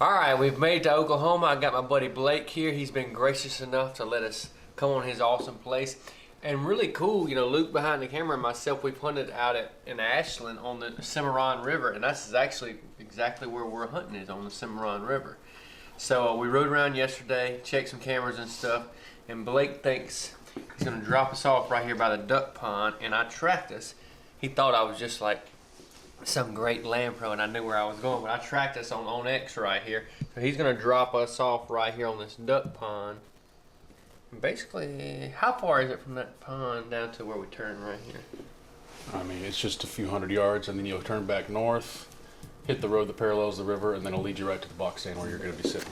Alright, we've made it to Oklahoma. I got my buddy Blake here. He's been gracious enough to let us come on his awesome place. And really cool, you know, Luke behind the camera and myself, we've hunted out in Ashland on the Cimarron River. And that's actually exactly where we're hunting, is on the Cimarron River. So we rode around yesterday, checked some cameras and stuff. And Blake thinks he's going to drop us off right here by the duck pond. And I tracked us. He thought I was just like some great land pro and I knew where I was going, but I tracked us on X right here. So he's gonna drop us off right here on this duck pond. And basically, how far is it from that pond down to where we turn right here? I mean, it's just a few hundred yards, and then you'll turn back north, hit the road that parallels the river, and then it'll lead you right to the box stand where you're gonna be sitting.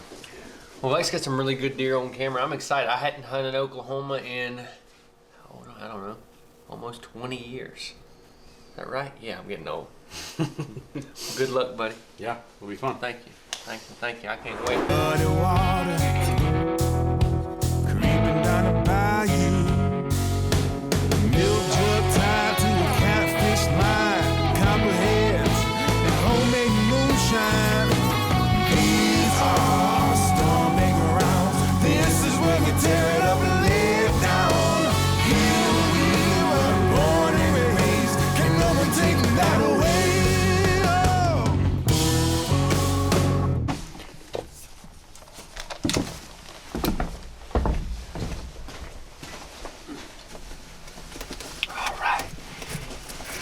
Well, Blake's got some really good deer on camera. I'm excited. I hadn't hunted Oklahoma in, I don't know, almost 20 years. Is that right? Yeah, I'm getting old. Good luck, buddy. Yeah, it'll be fun. Thank you. Thank you. Thank you. I can't wait. Muddy water creeping down the bayou. Milk jug tied to a catfish line. Copperheads and homemade moonshine. These are storming grounds. This is where we tear it up and lay it down. Here we were born and raised. Can no one take that away?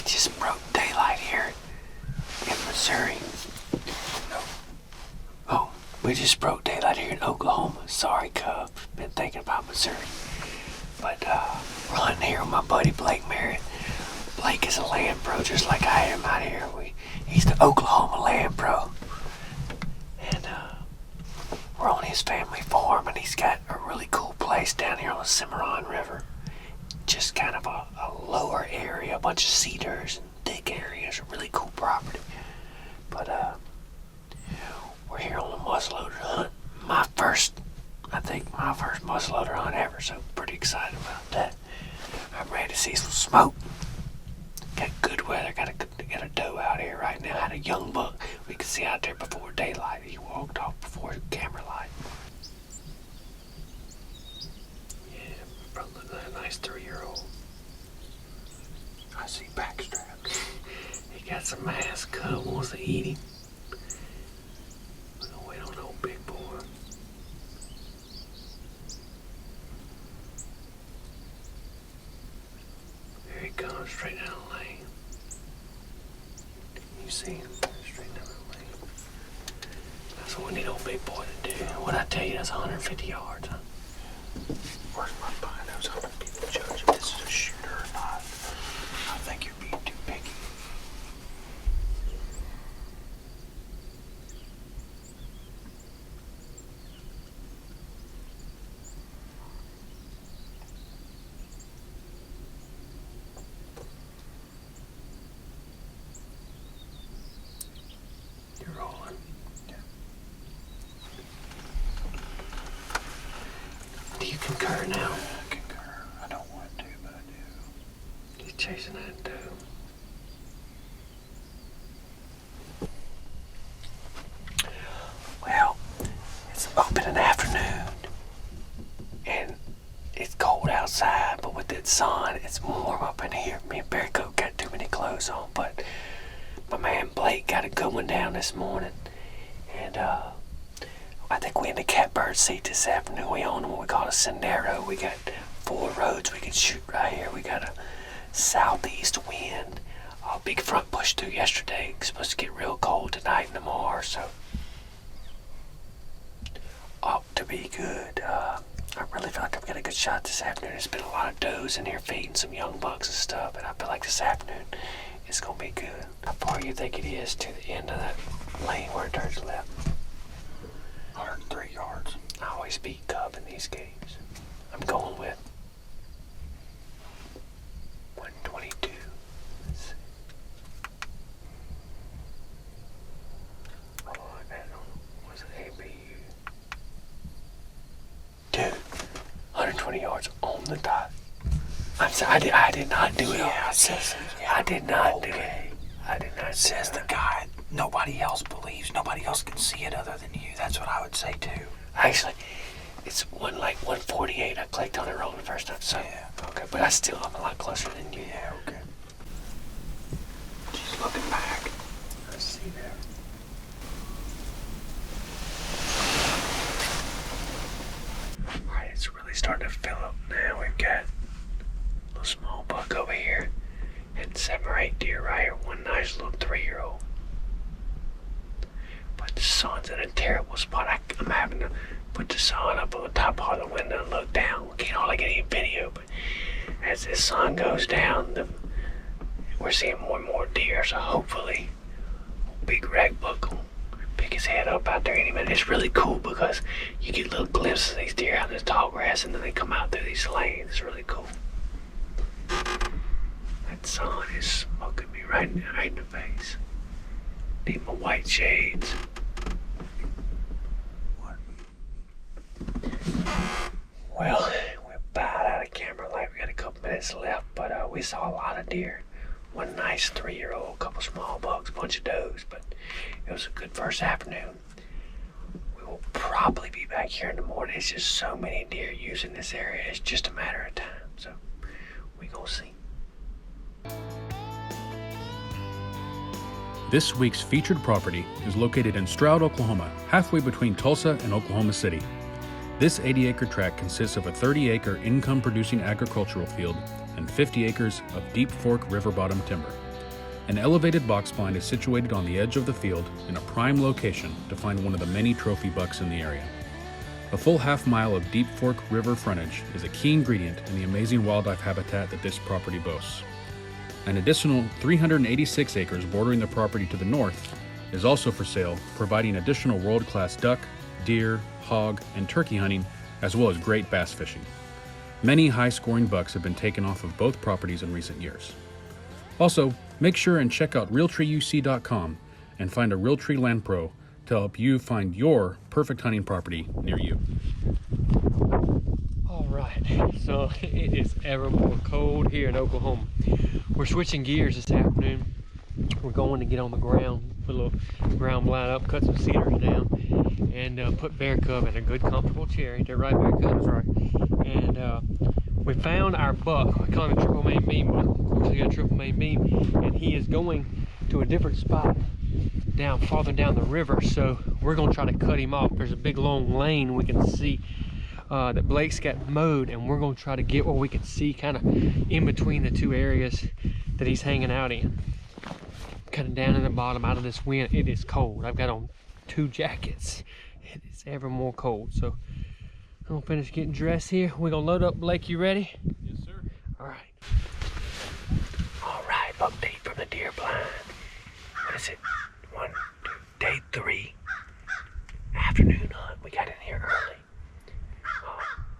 Just broke daylight here in Missouri. Oh, we just broke daylight here in Oklahoma. Sorry, Cub. Been thinking about Missouri. But we're hunting here with my buddy Blake Merritt. Blake is a land pro just like I am out here. He's the Oklahoma land pro. And we're on his family farm, and he's got a really cool place down here on the Cimarron River. Just kind of a lower area, a bunch of cedars and thick areas, a really cool property. But we're here on the muzzleloader hunt. My first muzzleloader hunt ever, so pretty excited about that. I'm ready to see some smoke. Got good weather, got a doe out here right now. Had a young buck we could see out there before daylight. He walked off before camera light. Probably look like a nice 3-year-old. I see back straps. He got some ass cut, wants to eat him. We're gonna wait on the old big boy. There he comes, straight down the lane. You see him straight down the lane. That's what we need old big boy to do. What I tell you, that's 150 yards, huh? Where's my binos? I'm gonna be the judge if this is a shooter or not. I think you're being too picky. You're rolling. Do you concur now? I concur. I don't want to, but I do. He's chasing that doe. Well, it's opening afternoon, and it's cold outside, but with that sun, it's warm up in here. Me and Barry Coat got too many clothes on, but my man Blake got a good one down this morning, and I think we in the catbird seat this afternoon. We own what we call a Sendero. We got 4 roads we can shoot right here. We got a southeast wind. A big front pushed through yesterday. It's supposed to get real cold tonight and tomorrow, so ought to be good. I really feel like I've got a good shot this afternoon. There's been a lot of does in here feeding some young bucks and stuff, and I feel like this afternoon it's gonna be good. How far do you think it is to the end of that lane where it turns left? 103 yards. I always beat Cub in these games. I'm going with 122. Let's see. Oh, that was an ABU. Dude, 120 yards on the dot. I'm sorry, I did not do it. Yeah, it says, I did not do it. okay. I did not. Says the guy nobody else believes Because nobody else can see it other than you. That's what I would say too. Actually, it's 148. I clicked on it wrong the first time. So Yeah. okay, but I'm a lot closer than you. Yeah, okay. She's looking back. I see that. Alright, it's really starting to fill up now. We've got a little small buck over here and 7 or 8 deer right here. One nice little 3-year-old. But the sun's in a terrible spot. I'm having to put the sun up on the top part of the window and look down. We can't hardly get any video, but as the sun goes down, we're seeing more and more deer, so hopefully big rag buck will pick his head up out there any minute. It's really cool because you get little glimpses of these deer out in the tall grass and then they come out through these lanes. It's really cool. That sun is smoking me right in the face. Need my white shades. Well, we're about out of camera light. We got a couple minutes left, but we saw a lot of deer. One nice 3-year-old, couple small bucks, bunch of does, but it was a good first afternoon. We will probably be back here in the morning. It's just so many deer using this area. It's just a matter of time, so we gonna see. This week's featured property is located in Stroud, Oklahoma, halfway between Tulsa and Oklahoma City. This 80-acre tract consists of a 30-acre income-producing agricultural field and 50 acres of Deep Fork river bottom timber. An elevated box blind is situated on the edge of the field in a prime location to find one of the many trophy bucks in the area. A full half-mile of Deep Fork river frontage is a key ingredient in the amazing wildlife habitat that this property boasts. An additional 386 acres bordering the property to the north is also for sale, providing additional world-class duck, deer, hog, and turkey hunting, as well as great bass fishing. Many high-scoring bucks have been taken off of both properties in recent years. Also, make sure and check out RealtreeUC.com and find a Realtree Land Pro to help you find your perfect hunting property near you. All right, so it is ever more cold here in Oklahoma. We're switching gears this afternoon. We're going to get on the ground, put a little ground blind up, cut some cedars down, and put Bear Cub in a good, comfortable chair. Ain't that right, Bear Cub? That's right. And we found our buck. I call him a triple main beam, but of course he got a triple main beam, and he is going to a different spot farther down the river. So we're gonna try to cut him off. There's a big long lane we can see that Blake's got mowed, and we're gonna try to get where we can see kind of in between the two areas that he's hanging out in. Kind of down in the bottom out of this wind. It is cold. I've got on 2 jackets. It is ever more cold. So I'm gonna finish getting dressed here. We're gonna load up. Blake, you ready? Yes, sir. All right. All right, update from the deer blind. What is it? 1, 2, day 3. Afternoon hunt. We got in here early.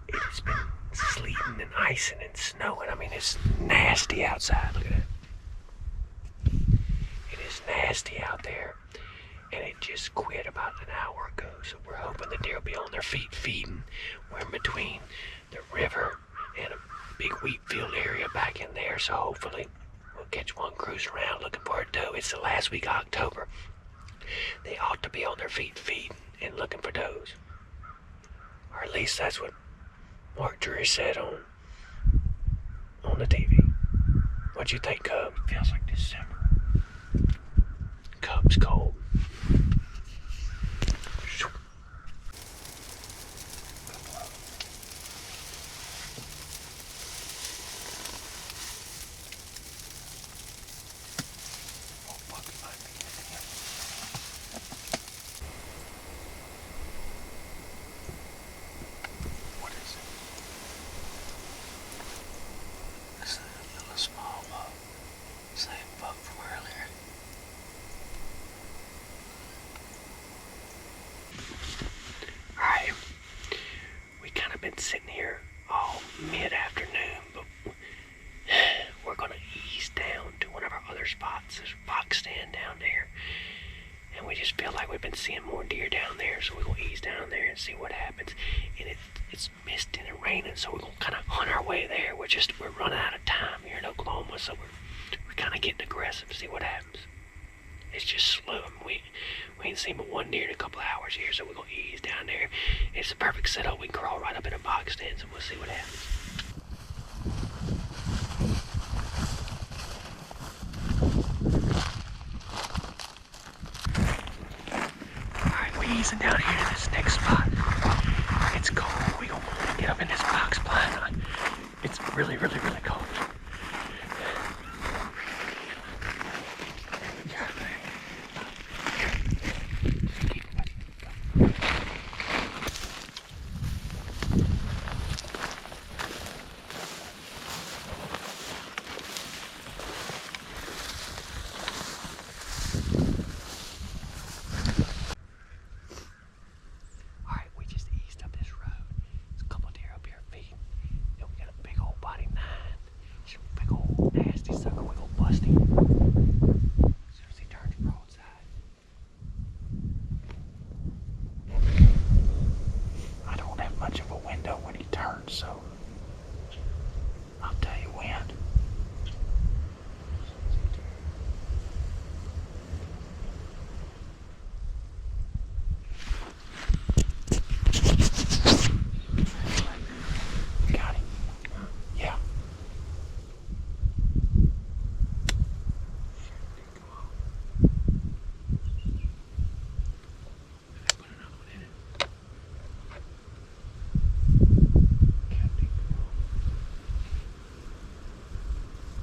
It has been sleeting and icing and snowing. I mean, it's nasty outside. Look at that. It is nasty out there. And it just quit about an hour ago. So we're hoping the deer will be on their feet feeding. We're in between the river and a big wheat field area back in there. So hopefully we'll catch one cruising around looking for a doe. It's the last week of October. They ought to be on their feet feeding and looking for does. Or at least that's what Mark Drury said on the TV. What'd you think, Cub? Feels like December. Cub's cold. What is it? It's a little small buck. Same buck from earlier. Alright. We kind of been sitting here all mid-afternoon, but we're gonna ease down to one of our other spots. There's a box stand down there. And we just feel like we've been seeing more deer down there, so we're gonna ease down there and see what happens. And it's misting and raining, so we're gonna kind of hunt our way there. We're running out of time here in Oklahoma, so we're kind of getting aggressive to see what happens. It's just slow. We ain't seen but one deer in a couple of hours here, so we're gonna ease down there. It's a perfect setup. We can crawl right up in a box stands and we'll see what happens. Alright, we're easing down here to this next spot. It's cold. We gonna get up in this box blind. It's really, really, really cold. Alright, we just eased up this road. There's a couple deer up here feeding. Then we got a big old body 9. It's a big old nasty sucker. We gonna bust him. As soon as he turns broadside. I don't have much of a window when he turns, so I'll tell you when. Got him. Yeah.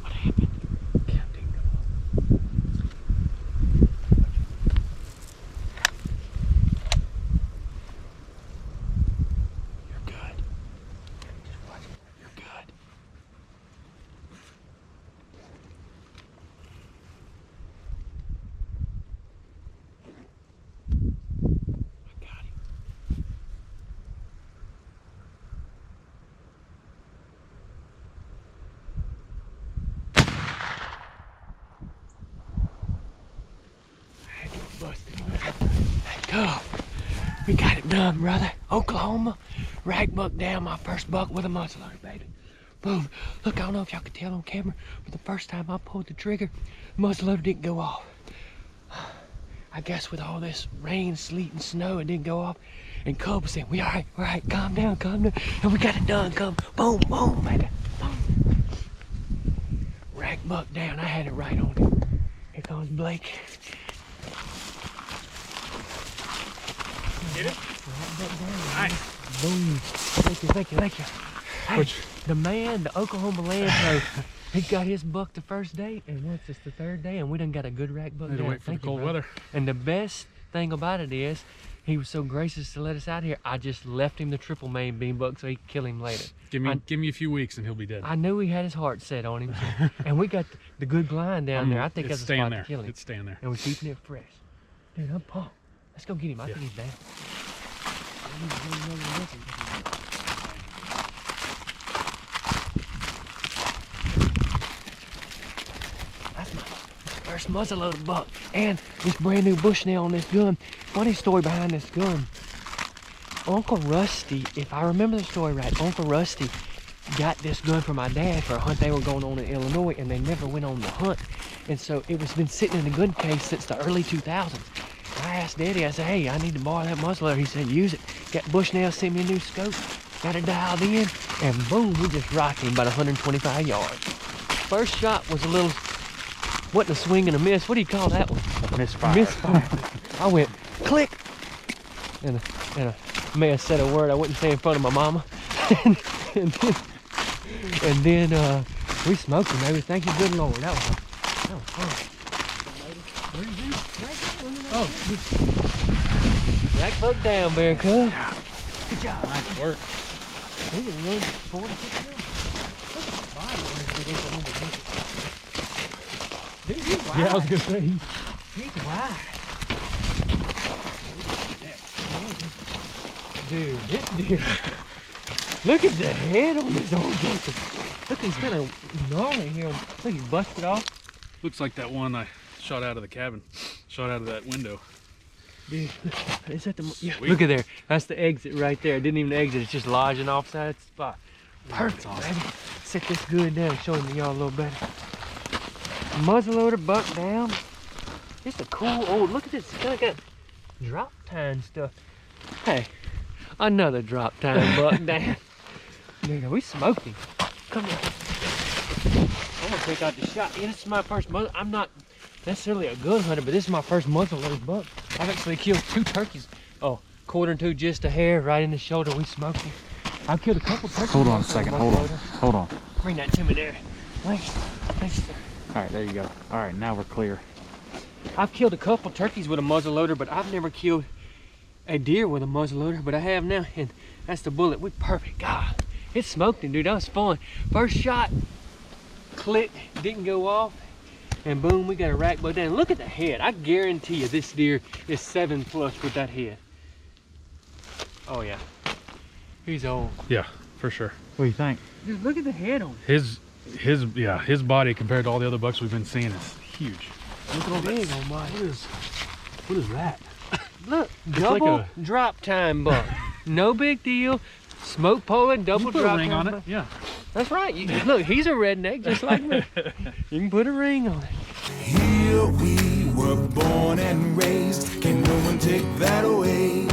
What happened? Captain, You're good. You're good. I got him. busted. Go. We got it done, brother. Oklahoma, rag buck down, my first buck with a muzzleloader, baby. Boom. Look, I don't know if y'all could tell on camera, but the first time I pulled the trigger, the muzzleloader didn't go off. I guess with all this rain, sleet, and snow, it didn't go off. And Cub was saying, we all right, calm down. And we got it done, Cub. Boom, boom, baby. Boom. Rag buck down, I had it right on it. Here comes Blake. Get it? Rag buck down. Nice. Boom. Thank you. Hey, the man, the Oklahoma Land Pro, he got his buck the first day, and what's this, the third day, and we done got a good rack buck Had to down. wait for the Thank you, cold brother. weather. And the best thing about it is, he was so gracious to let us out here. I just left him the triple main bean buck so he could kill him later. Give me a few weeks and he'll be dead. I knew he had his heart set on him, so- and we got the good blind down there. I think it's that's a staying spot there. to kill him. It's staying there. And we're keeping it fresh. Dude, I'm pumped. Let's go get him. I think he's down. That's my first muzzleloader buck. And this brand new Bushnell on this gun. Funny story behind this gun. Uncle Rusty, if I remember the story right, Uncle Rusty got this gun for my dad for a hunt they were going on in Illinois, and they never went on the hunt. And so it was been sitting in the gun case since the early 2000s. I asked Daddy, I said, hey, I need to borrow that muzzleloader. He said, use it. Got Bushnell, sent me a new scope, got it dialed in, and boom, we just rocked him about 125 yards. First shot was a little, wasn't a swing and a miss. What do you call that one? Misfire. Misfire. I went click, and I may have said a word I wouldn't say in front of my mama. and then we smoked him, baby. Thank you, good Lord. That was fun. Oh, Rack buck down, Bear Cub. good job. Nice work. We can run 46 minutes. Look at the body when it's Dude, he's wide. Yeah, I was gonna say. He's wide. Dude, this deer. Look at the head on this old joker. Look, he's kind of gnarly here. Look, he's busted off. Looks like that one I shot out of the cabin. Shot out of that window. Dude, is that the... Yeah, Sweet. look at there. That's the exit right there. It didn't even exit. It's just lodging offside the spot. Perfect, awesome. baby. Set this good down, showing y'all a little better. Muzzleloader buck down. It's a cool old, look at this, it's kind of got drop time stuff. Hey, another drop time buck. Damn. Nigga, we smoked him. Come on. I'm gonna take out the shot. Yeah, this is my first muzzle. I'm not necessarily a good hunter, but this is my first muzzleload buck. I've actually killed 2 turkeys. Oh, quartering to just a hair, right in the shoulder. We smoked him. I've killed a couple turkeys. Hold on a with second. muzzleloader. Hold on. Bring that to me there. Thanks. Thanks, sir. All right, there you go. All right, now we're clear. I've killed a couple turkeys with a muzzleloader, but I've never killed a deer with a muzzleloader, but I have now, and that's the bullet. We perfect. God, it smoked him, dude. That was fun. First shot, click, didn't go off, and boom, we got a rack bow down. Look at the head. I guarantee you this deer is 7+ with that head. Oh yeah, he's old. Yeah, for sure. What do you think? Dude, look at the head on him. His body compared to all the other bucks we've been seeing is huge. Look at all Big that. on mine. What is that? Look, like double a- drop time buck. No big deal. Smoke pulling, double You put drop a ring time on it. buck. Yeah. That's right. Look, he's a redneck just like me. You can put a ring on it. Here we were born and raised. Can no one take that away?